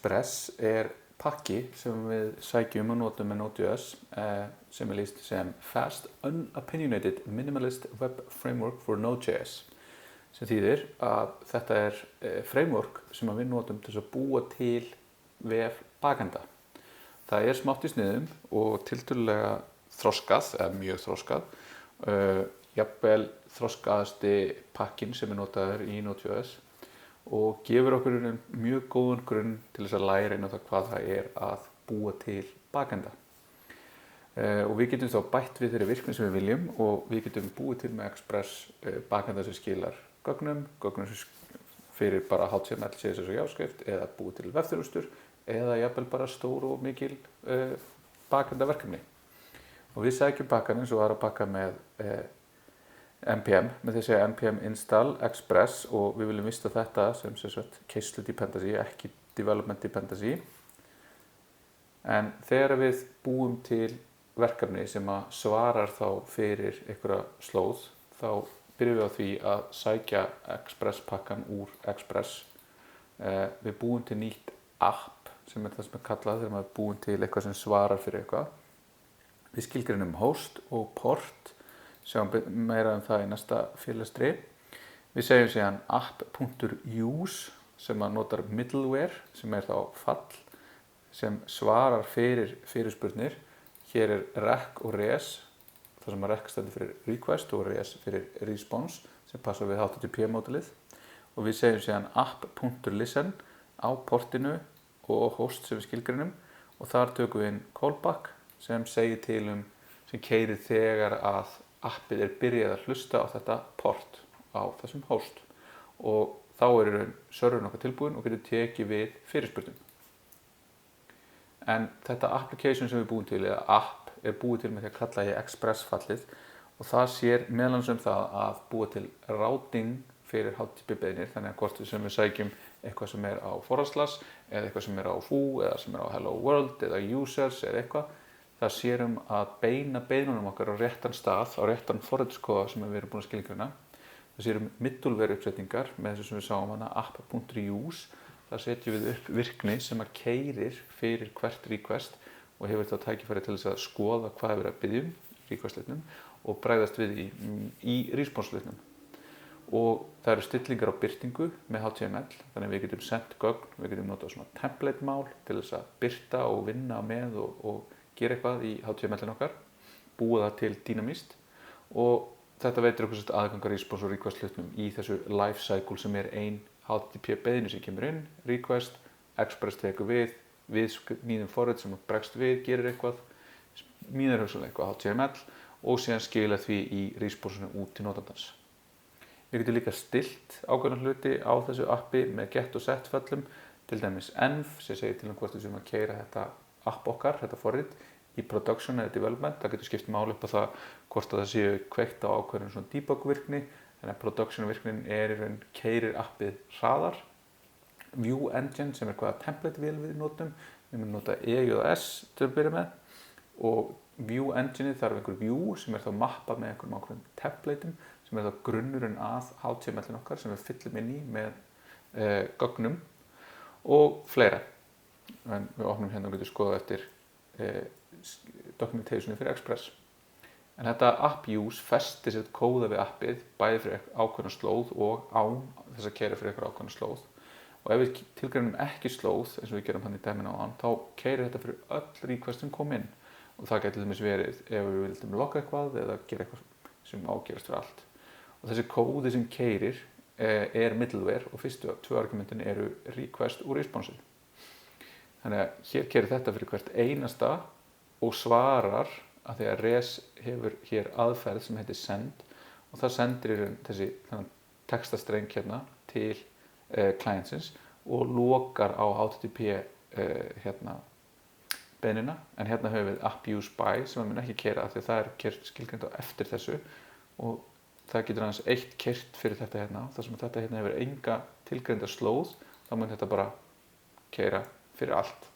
Express pakki sem við sækjum og notum með Node.js sem lýst sem Fast Unopinionated Minimalist Web Framework for Node.js sem þýðir að þetta framework sem við notum til að búa til vef bakenda. Það smátt í sniðum og tiltölulega þroskað, eða mjög þroskað, jafnvel þroskaðasti pakkin sem notaður í Node.js og gefur okkur mjög góðan grunn til þess að læra inn á það hvað það að búa til bakenda. Og við getum þá bætt við þeirri virkni sem við viljum og við getum búið til með Express bakenda sem skilar gögnum sem fyrir bara HTML, CSS og JavaScript eða búið til vefþjónustur eða jafnvel bara stór og mikil bakendaverkefni. Og við sækjum pakkan eins og aðra pakka með npm, með því að segja npm install express og við viljum vista þetta sem sagt keyslu dependency, ekki development dependency. En þegar við búum til verkefni sem svarar þá fyrir einhverja slóð, þá byrjum við á því að sækja Express pakkan úr Express. Við búum til nýtt app sem það sem kallað þegar maður búum til eitthvað sem svarar fyrir eitthvað. Við skilgreinum host og port, sjáum meira það í næsta fyrirlestri. Við segjum síðan app.use sem notar middleware sem þá fall sem svarar fyrir fyrirspurnir. Hér rec og res, það sem rec stendur fyrir request og res fyrir response sem passar við HTTP-módelið. Og við segjum síðan app.listen á portinu og host sem við skilgreinum og þar tökum við inn callback sem segir til sem keyrir þegar að appið byrjað að hlusta á þetta port á þessum host og þá serverinn okkar tilbúin og getur tekið við fyrirspurnum. En þetta application sem við búum til, eða app, búið til með því að kalla í Express-fallið og það sér meðal annars það að búa til routing fyrir HTTP-beiðnir, þannig að hvort sem við sækjum eitthvað sem á forward/ eða eitthvað sem á foo eða sem á hello world eða users eða eitthvað, það sér að beina beiðnunum okkar á réttan stað, á réttan forritskóða sem við erum búin að skilgreina. Það sér middleware uppsetningar með þessu sem við sáum app.use. Þar setjum við upp virkni sem keyrir fyrir hvert request og hefur þá tækifæri til þess að skoða hvað verið að biðja í request-leitnum og bregðast við í response-leitnum. Og það stillingar á birtingu með HTML, þannig að við getum sendt gögn, við getum notað svona template-mál til þess að birta og vinna með og gera eitthvað í HTML-in okkar, búa það til dynamist og þetta veitir okkur aðgangar response og request-leitnum í þessu life cycle sem ein HTTP-beiðni sem kemur inn, request, Express tekur við nýðum forrit sem bregst við, gerir eitthvað, mýnar eitthvað HTML og síðan skila því í response út til notandans. Við getum líka stilt ákveðna hluti á þessu appi með get og set föllum, til dæmis env sem segir til hvort við séum að keyra þetta app okkar, þetta forrit, í production eða development. Það getur skipt máli upp á það hvort það séu kveikt á ákveðin svona debug virkni, þannig að production virknin í raun keyrir appið hraðar. View engine sem hvaða template vél við notum, við munum nota EJS til að byrja með og view engine þarf einhver view sem þá mappað með einhverjum ákveðum templateum sem þá grunnurinn að HTML-in okkar sem við fyllum inn í með gögnum og fleira. En við opnum hérna og getum skoðað eftir documentationi fyrir Express. En þetta app.use festir sitt kóða við appið bæði fyrir ákveðna slóð og án þess að keyra fyrir einhver ákveðna slóð. Og ef við tilgreinum ekki slóð, eins og við gerum hann í dæminu áðan, þá keyrir þetta fyrir öll request sem kom inn. Og það getur til dæmis verið ef við vildum logga eitthvað eða gera eitthvað sem ágerast fyrir allt. Og þessi kóði sem keyrir middleware og fyrstu tvö argumentin request og response. Þannig að hér keyrir þetta fyrir hvert einasta og svarar að því að res hefur hér aðferð sem heitir send og það sendir þessi textastreng hérna til clientsins og lokar á HTTP beiðnina, en hérna höfum við app.use by sem mun ekki keyra af því að það keyrt skilgreint á eftir þessu og það getur aðeins eitt keyrt fyrir þetta hérna, þar sem þetta hérna hefur enga tilgreinda slóð, þá mun þetta bara keyra fyrir allt.